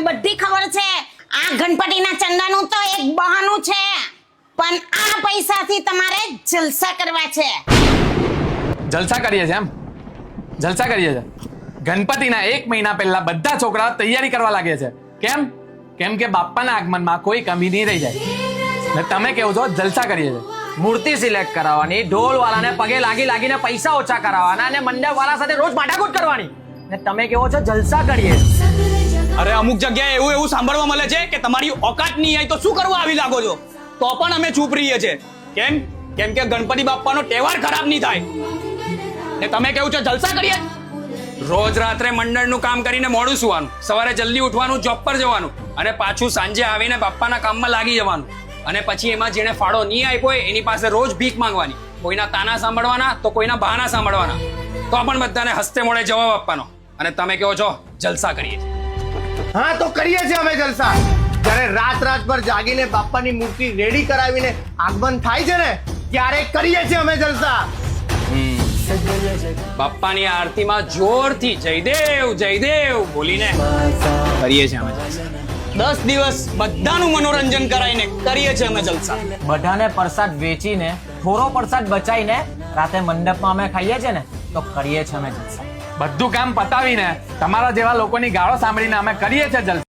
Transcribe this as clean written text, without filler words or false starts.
બધી ખબર છે. આ ગણપતિના ચંદાનું તો એક બહાનું છે, પણ આ પૈસાથી તમારે જલસા કરવા છે. જલસા કરીએ છે એમ? જલસા કરીએ છે. ગણપતિના 1 મહિના પહેલા બધા છોકરાઓ તૈયારી કરવા લાગે છે. કેમ કે બાપ્પાના આગમનમાં કોઈ કમી નહીં રહી જાય. ને તમે કેવો છો જલસા કરીએ છે. મૂર્તિ સિલેક્ટ કરાવવાની, ઢોલ વાળાને પગે લાગીને પૈસા ઓછા કરાવવાના અને મંડપ વાળા સાથે રોજ માટાકૂટ કરવાની. ને તમે કેવો છો જલસા કરીએ. અરે અમુક જગ્યાએ એવું સાંભળવા મળે છે કે તમારી ઓકાત નહીં હોય તો શું કરવા આવી લાગો છો, તો પણ અમે ચૂપ રહીએ છીએ. કેમ કે ગણપતિ બાપ્પાનો તહેવાર ખરાબ નહીં થાય. ને તમે કેવું છો જલસા કરીએ. રોજ રાત્રે મંડળનું કામ કરીને મોડું સુવાનું, સવારે જલ્દી ઉઠવાનું, જોબ પર જવાનું અને પાછું સાંજે આવીને બાપ્પાના કામમાં લાગી જવાનું. અને પછી એમાં જેને ફાળો નહીં આપ્યો હોય એની પાસે રોજ ભીખ માંગવાની, કોઈના તાના સાંભળવાના તો કોઈના બહાના સાંભળવાના, તો પણ બધાને હસ્તે મોડે જવાબ આપવાનો. અને તમે કહો છો જલસા કરીએ. હા તો કરીએ છીએ અમે જલસા. જ્યારે રાત પર જાગીને બાપ્પાની મૂર્તિ રેડી કરાવીને આગમન થાય છે ને, ત્યારે કરીએ છીએ અમે જલસા. બાપ્પાની આરતીમાં જોરથી જયદેવ બોલીને કરીએ છીએ અમે જલસા. 10 દિવસ બધાનું મનોરંજન કરાવીને કરીએ છીએ અમે જલસા. બધાને પ્રસાદ વેચીને થોડો પ્રસાદ બચાવીને રાતે મંડપમાં અમે ખાઈએ છીએ ને, તો કરીએ છીએ અમે જલસા. બધું કામ પતાવીને તમારા જેવા લોકોની ગાળો સાંભળીને અમે કરીએ છીએ જલસા.